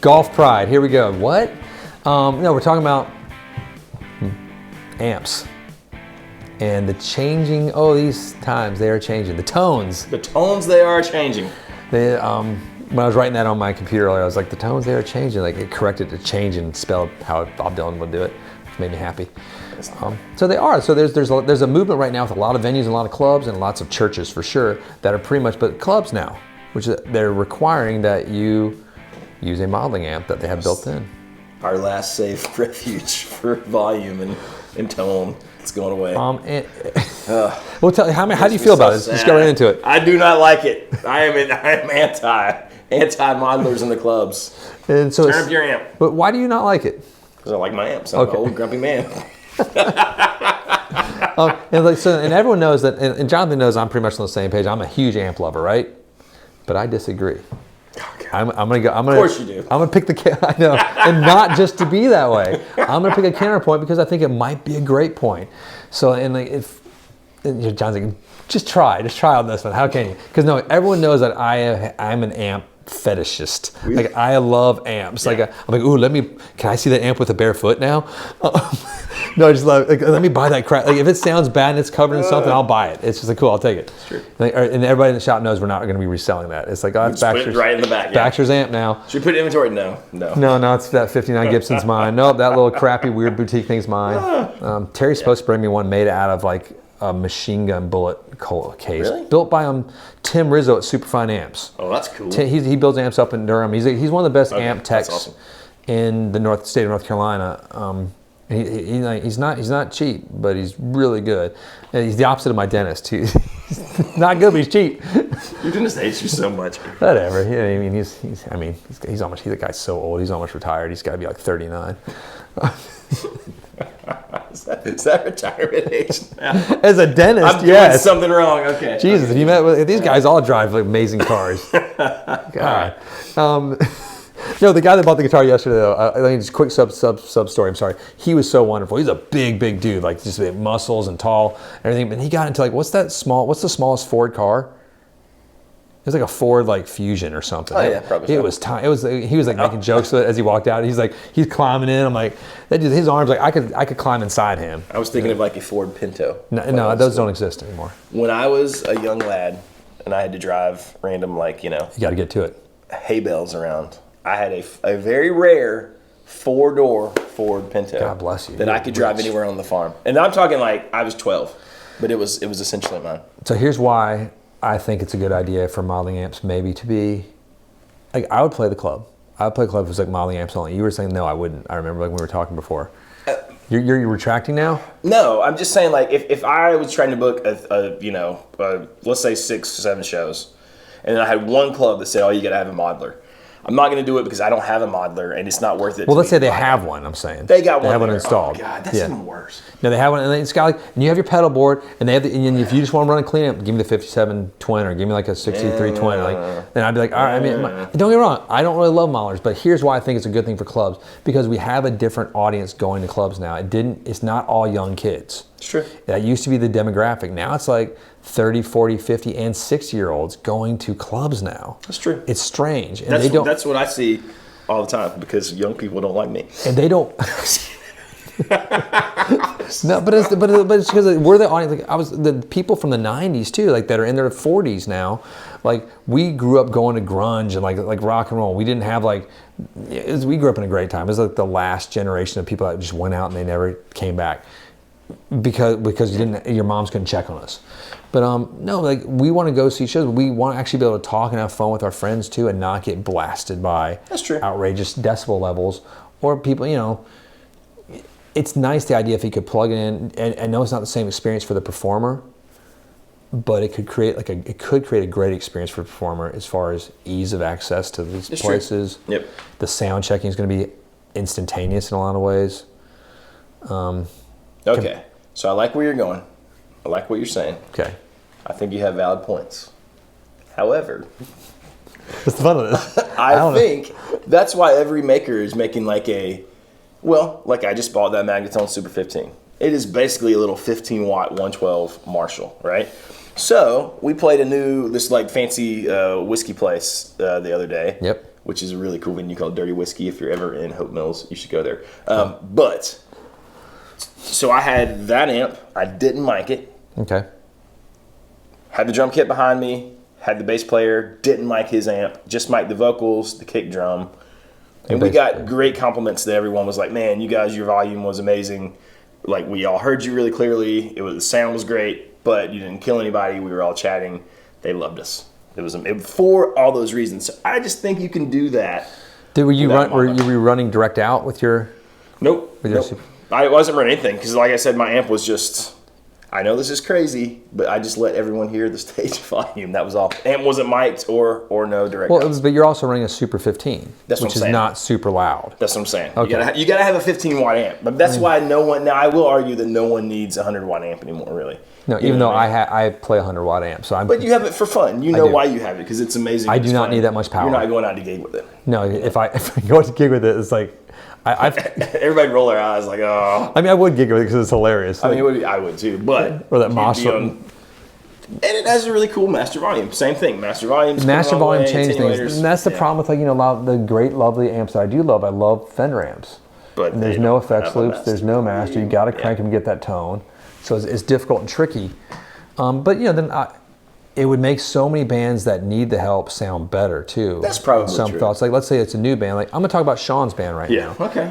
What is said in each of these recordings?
Golf Pride. Here we go. What? No, we're talking about amps. And the changing, these times, they are changing. The tones. The tones, they are changing. They, when I was writing that on my computer earlier, I was like, the tones, they are changing. Like, it corrected to change and spell how Bob Dylan would do it, which made me happy. So they are. So there's a movement right now with a lot of venues and a lot of clubs and lots of churches for sure that are pretty much, but clubs now, which they're requiring that you use a modeling amp that they have built in. Our last safe refuge for volume and tone. It's going away. Well, tell how do you feel about it? Let's go right into it. I do not like it. I am anti-modelers in the clubs. And so turn up your amp. But why do you not like it? Because I like my amps. I'm an old grumpy man. And everyone knows that, and Jonathan knows I'm pretty much on the same page. I'm a huge amp lover, right? But I disagree. Okay. I'm gonna go. Of course you do. I'm gonna pick I know, and not just to be that way. I'm gonna pick a counterpoint because I think it might be a great point. So, if John's like, just try on this one. How can you? Because no, everyone knows that I'm an amp fetishist. Like, I love amps. Yeah. Like, I'm like, ooh, can I see that amp with a bare foot now? No, I just love, let me buy that crap. Like, if it sounds bad and it's covered in something, I'll buy it. It's just like, cool, I'll take it. It's true. Like, and everybody in the shop knows we're not going to be reselling that. It's like, that's Baxter's. Put it right in the back. Baxter's amp now. Should we put it in inventory? No, it's that 59 Gibson's mine. Nope, that little crappy weird boutique thing's mine. Terry's supposed to bring me one made out of like a machine gun bullet case. Really? Built by Tim Rizzo at Superfine Amps. Oh, that's cool. He builds amps up in Durham. He's one of the best amp techs in the state of North Carolina. He's not cheap, but he's really good. And he's the opposite of my dentist. He's not good, but he's cheap. Your dentist hates you so much. Whatever. I mean, he's almost. He's a guy so old. He's almost retired. He's got to be like 39. Is that retirement age now? As a dentist, I'm doing something wrong. Okay. Jesus, if you met with these guys, all drive like amazing cars. God. No, the guy that bought the guitar yesterday, though, just quick sub story. I'm sorry. He was so wonderful. He's a big dude, like just muscles and tall, and everything. But he got into like, what's the smallest Ford car? It was like a Ford like Fusion or something. Oh yeah, probably. He was like making jokes with it as he walked out. He's climbing in. I'm like, that dude, his arms, like I could climb inside him. I was thinking of like a Ford Pinto. No, those don't exist anymore. When I was a young lad and I had to drive random you got to get to it. Hay bales around. I had a very rare 4-door Ford Pinto. God bless you. That I could drive anywhere on the farm. And I'm talking like I was 12, but it was essentially mine. So here's why I think it's a good idea for modeling amps maybe to be, like, I would play the club. I would play club if it was like modeling amps only. You were saying no, I wouldn't. I remember like when we were talking before. You're retracting now? No, I'm just saying like if I was trying to book let's say 6 or 7 shows, and then I had one club that said, oh, you got to have a modeler. I'm not going to do it because I don't have a modeler and it's not worth it. Well, let's say they have one, I'm saying. They have one installed. Oh, God, that's even worse. No, they have one, and it's got like, and you have your pedal board, and they have and if you just want to run a clean amp, give me the 57 twin or give me like a 63 twin. Then I'd be like, all right, don't get me wrong, I don't really love modelers, but here's why I think it's a good thing for clubs, because we have a different audience going to clubs now. It's not all young kids. It's true. That used to be the demographic. Now it's like 30, 40, 50, and 60-year-olds going to clubs now. That's true. It's strange. And that's what I see all the time because young people don't like me. And they don't. No, but it's because we're the audience. Like the people from the '90s too, like that are in their 40s now. Like we grew up going to grunge and like rock and roll. We didn't have we grew up in a great time. It was like the last generation of people that just went out and they never came back because your moms couldn't check on us. But no, like we want to go see shows. We want to actually be able to talk and have fun with our friends too, and not get blasted by outrageous decibel levels or people. It's nice the idea if you could plug it in, and I know it's not the same experience for the performer, but it could create a great experience for the performer as far as ease of access to these places. True. Yep. The sound checking is going to be instantaneous in a lot of ways. Okay, so I like where you're going. I like what you're saying. Okay. I think you have valid points. However, what's the fun of this? I think that's why every maker is making like I just bought that Magnetone Super 15. It is basically a little 15-watt 112 Marshall, right? So we played this like fancy whiskey place the other day. Yep. which is a really cool venue called Dirty Whiskey. If you're ever in Hope Mills, you should go there. But so I had that amp. I didn't mic it. Okay. Had the drum kit behind me. Had the bass player. Didn't mic his amp. Just mic'd the vocals, the kick drum. And we got great compliments that everyone was like, man, you guys, your volume was amazing. Like, we all heard you really clearly. The sound was great, but you didn't kill anybody. We were all chatting. They loved us. It was for all those reasons. So I just think you can do that. Were you running direct out with your? Nope. I wasn't running anything because, like I said, my amp was just. I know this is crazy, but I just let everyone hear the stage volume. That was all. Amp wasn't mic'd or no direct. Well, but you're also running a Super 15, that's which is not super loud. That's what I'm saying. Okay. You gotta have a 15 watt amp, but that's why no one. Now I will argue that no one needs a 100 watt amp anymore, really. No, even though I play a 100 watt amp, so I'm. But you have it for fun. You know why you have it because it's amazing. I do not need that much power. You're not going out to gig with it. No, if I go out to gig with it, it's like. Everybody roll their eyes like, oh. I mean, I would gig with it because it's hilarious. I mean, I would too, but or that monster. And it has a really cool master volume. Same thing, master volume. Master volume changes things, and that's the problem with a lot of the great, lovely amps that I do love. I love Fender amps, but there's no effects loops. There's no master. You got to crank them to get that tone, so it's difficult and tricky. But then it would make so many bands that need the help sound better too. That's probably some true. thoughts. Like let's say it's a new band. Like I'm gonna talk about Sean's band right now. Okay.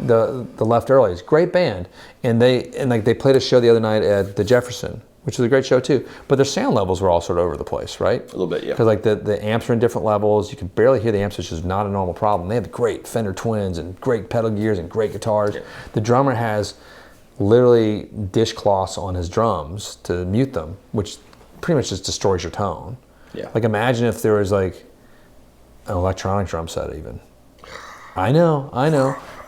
The Left Earlys, great band, and they played a show the other night at the Jefferson, which was a great show too. But their sound levels were all sort of over the place, right? A little bit, yeah. Because like the amps are in different levels. You can barely hear the amps, which is not a normal problem. They have great Fender Twins and great pedal gears and great guitars. Yeah. The drummer has literally dishcloths on his drums to mute them, which pretty much just destroys your tone. Yeah. Like imagine if there was like an electronic drum set even. I know.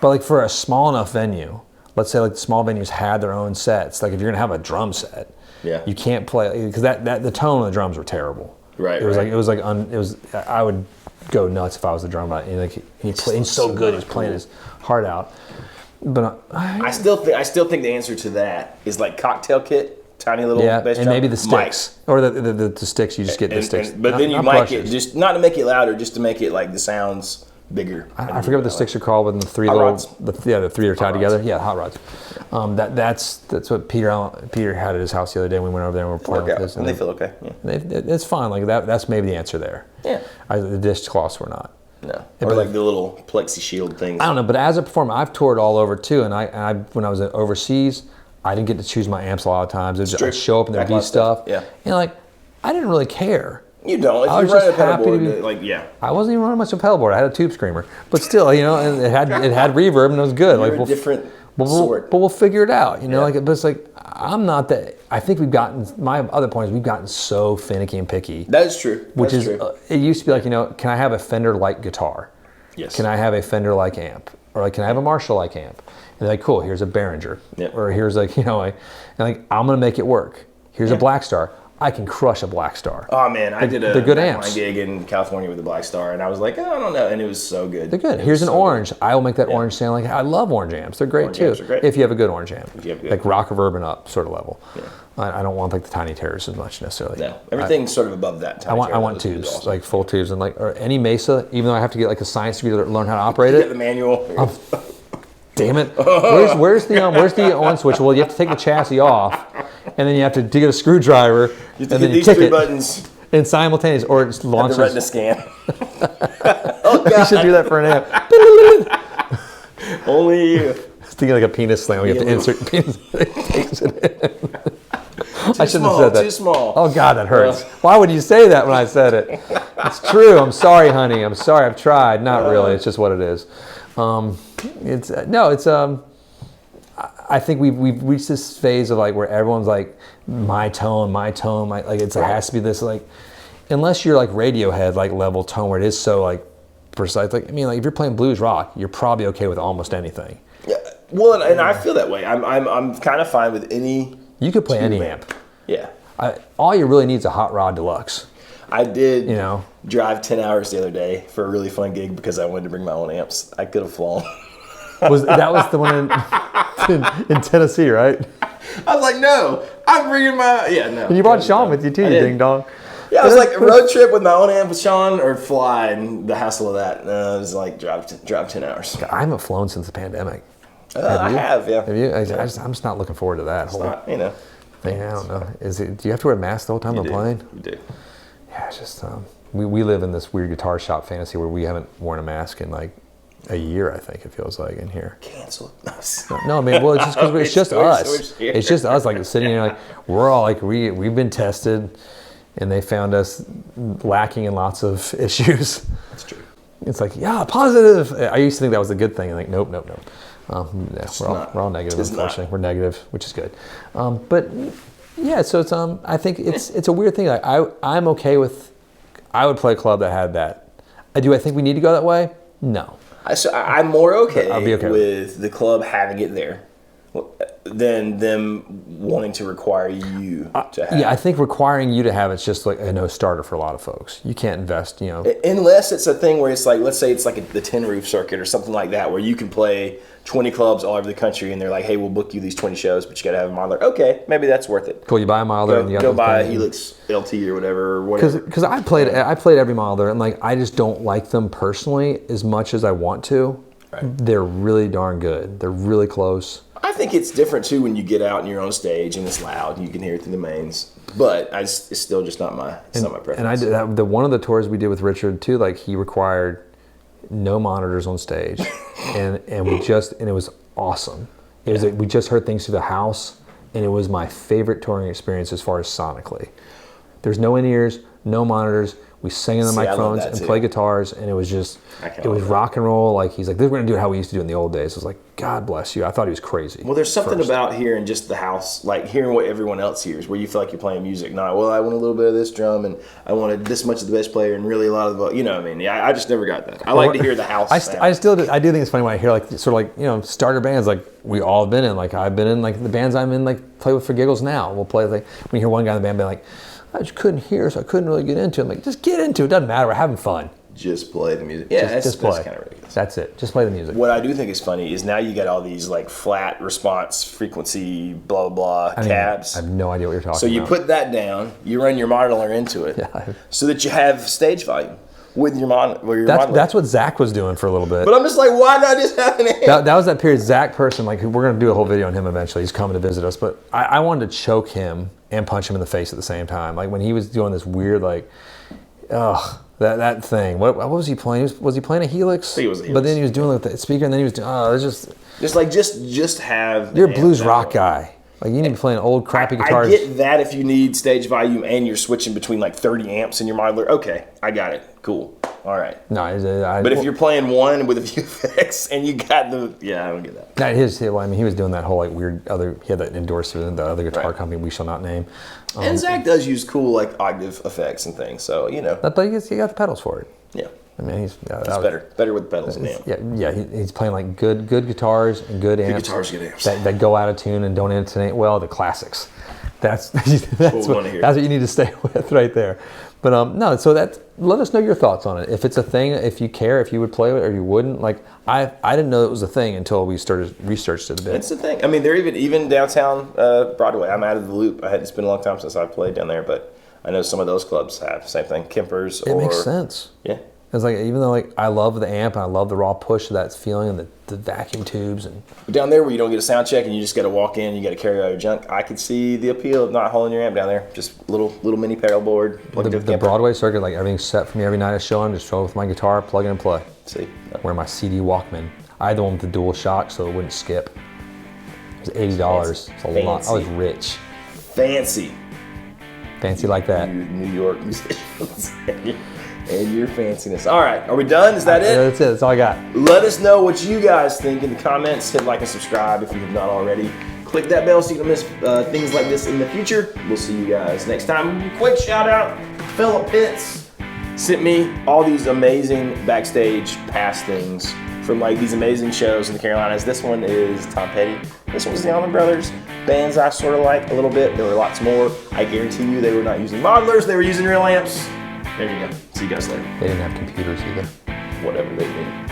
But like for a small enough venue, let's say like the small venues had their own sets. Like if you're gonna have a drum set, you can't play because that the tone of the drums were terrible. Right. I would go nuts if I was the drummer. He played so good. He was playing his heart out. But I still think the answer to that is like cocktail kit. Tiny little bass drum. And maybe the sticks. Or the sticks, you just get the sticks. But then you mic it, just not to make it louder, just to make it like the sounds bigger. I forget what the sticks are called, but the three the three are tied together. Yeah, hot rods. That's what Peter had at his house the other day when we went over there and we were playing with this. And they feel okay. Yeah. It's fine. Like that's maybe the answer there. Yeah. The dishcloths were not. No. Or like the little plexi shield things. I don't know, but as a performer, I've toured all over too, and I when I was overseas, I didn't get to choose my amps a lot of times. I'd show up and there'd be stuff. Yeah. And I didn't really care. You don't. If I was you run just a pedal happy board, to be, I wasn't even running much of a pedal board. I had a tube screamer. But still, and it had reverb and it was good. You're a different sort. But we'll figure it out. But it's like I'm not that. I think my other point is we've gotten so finicky and picky. That is true. It used to be like, can I have a Fender-like guitar? Yes. Can I have a Fender-like amp? Or like, can I have a Marshall-like amp? And they're like, cool, here's a Behringer. Yep. Or here's I'm gonna make it work. Here's a Black Star. I can crush a Black Star. Oh man, I did a good amps. gig in California with the Black Star, and I was like, I don't know, and it was so good. They're good. Here's an orange. I will make that orange sound like I love orange amps. They're great too. Amps are great. If you have a good orange amp, like rock reverb and up sort of level. Yeah. I don't want like the tiny terrors as much necessarily. No, everything's sort of above that. I want tubes, awesome. Like full tubes, and or any Mesa. Even though I have to get like a science degree to learn how to operate it. Get the manual. Damn it! Where's the on switch? Well, you have to take the chassis off, and then you have to get a screwdriver, You have to and get then these you kick three it buttons. in simultaneous, or it launches. The retina scan. Oh God! You should do that for an amp. Only you. It's thinking like a penis slam. You have to insert penis. It takes it in. I shouldn't have said that. Too small. Oh God, that hurts. Why would you say that when I said it? It's true. I'm sorry, honey. I'm sorry. I've tried. Not really. It's just what it is. I think we've reached this phase of like where everyone's like my tone, like it has to be this like, unless you're like Radiohead like level tone where it is so like precise. Like if you're playing blues rock, you're probably okay with almost anything. Yeah. Well, and I feel that way. I'm kind of fine with any. You could play any amp. Yeah. All you really need is a Hot Rod Deluxe. I did drive 10 hours the other day for a really fun gig because I wanted to bring my own amps. I could have flown. That was the one in Tennessee, right? I was like, no, I'm bringing my... Yeah, no. And you brought Sean with you too, you ding dong. Yeah, I was like, road trip with my own amp with Sean or fly, and the hassle of that. It was like drive 10 hours. I haven't flown since the pandemic. I have, yeah. Have you? I'm just not looking forward to that whole Not, you know. thing. I don't know. Do you have to wear a mask the whole time on the plane? You do. Yeah, it's just we live in this weird guitar shop fantasy where we haven't worn a mask in like a year, I think it feels like, in here. Cancel. No, I mean, well, it's just because it's just us. It's just us, like sitting here, like we're all like we've been tested, and they found us lacking in lots of issues. That's true. It's like, yeah, positive. I used to think that was a good thing. Like, nope. Yeah, we're all negative. Unfortunately, we're negative, which is good. But yeah, so it's I think it's a weird thing. Like, I'm okay with. I would play a club that had that. Do I think we need to go that way? No. I'm more okay, I'll be okay with the club having it there than them wanting to require you to have it. Yeah, I think requiring you to have it's just like a no starter for a lot of folks. You can't invest, Unless it's a thing where it's like, let's say it's like the tin roof circuit or something like that, where you can play 20 clubs all over the country, and they're like, hey, we'll book you these 20 shows, but you got to have a modeler. Okay, maybe that's worth it. Cool, you buy a modeler and you go buy a Helix LT or whatever. Because I played every modeler, and like I just don't like them personally as much as I want to. Right. They're really darn good. They're really close. I think it's different too when you get out and you're on stage and it's loud and you can hear it through the mains. But it's still just not my preference. And I did one of the tours we did with Richard too. Like he required no monitors on stage, and it was awesome. It was we just heard things through the house, and it was my favorite touring experience as far as sonically. There's no in-ears, no monitors. We sang in the microphones and play guitars, and it was rock and roll. Like he's like, we're gonna do it how we used to do it in the old days. I was like, God bless you. I thought he was crazy. Well, there's something about hearing just the house, like hearing what everyone else hears, where you feel like you're playing music. Not, well, I want a little bit of this drum, and I wanted this much of the bass player, and really a lot of the, you know what I mean? Yeah, I just never got that. I like to hear the house. I do think it's funny when I hear like sort of like starter bands like we all have been in. Like I've been in like the bands I'm in like play with for giggles now. We'll play like when you hear one guy in the band be like, I just couldn't hear, so I couldn't really get into it. I'm like, just get into it. Doesn't matter. We're having fun. Just play the music. Yeah, just play. That's kind of ridiculous. That's it. Just play the music. What I do think is funny is now you got all these like flat response frequency blah blah blah cabs. I have no idea what you're talking about. So you put that down, you run your modeler into it, so that you have stage volume with your modeler. That's what Zach was doing for a little bit. But I'm just like, why not just have an amp? That was that period. Zach Person, like we're gonna do a whole video on him eventually. He's coming to visit us, but I wanted to choke him and punch him in the face at the same time. Like when he was doing this weird that thing. What was he playing? Was he playing a Helix? I think it was a Helix. But then he was doing like the speaker, and then he was doing just have. You're a blues rock guy. Like you need to be playing old crappy guitars. I get that if you need stage volume and you're switching between like 30 amps in your modeler. Okay, I got it. Cool. All right. No, but if you're playing one with a few effects and you got I don't get that. He was doing that whole like weird he had that endorsement in the other guitar company we shall not name. And Zach does use cool like octave effects and things, so But he got the pedals for it. Yeah. I mean, he's better with pedals than amp. Yeah. He's playing like good guitars and good amps. Good guitars, good amps that go out of tune and don't intonate well. The classics. That's what you need to stay with right there. But no, so let us know your thoughts on it. If it's a thing, if you care, if you would play it or you wouldn't. Like I didn't know it was a thing until we researched it a bit. It's a thing. I mean, they're even downtown Broadway. I'm out of the loop. It's been a long time since I've played down there, but I know some of those clubs have same thing. Kempers. It makes sense. Yeah. It's like even though like I love the amp and I love the raw push of that feeling and the vacuum tubes and down there where you don't get a sound check and you just got to walk in, you got to carry all your junk. I could see the appeal of not hauling your amp down there. Just little mini pedal board. The Broadway circuit, like everything's set for me every night I show. I'm just show with my guitar, plug in and play. See, wear my CD Walkman. I had the one with the dual shock so it wouldn't skip. It was $80. It's a lot. I was rich. Fancy like that. New York musicians. And your fanciness. All right, are we done? Is that it? That's it. That's all I got. Let us know what you guys think in the comments. Hit like and subscribe if you have not already. Click that bell so you don't miss things like this in the future. We'll see you guys next time. Quick shout out, Philip Pitts sent me all these amazing backstage pass things from like these amazing shows in the Carolinas. This one is Tom Petty. This one was the Allman Brothers. Bands I sort of like a little bit. There were lots more. I guarantee you they were not using modelers. They were using real amps. There you go. See you guys later. They didn't have computers either. Whatever they did.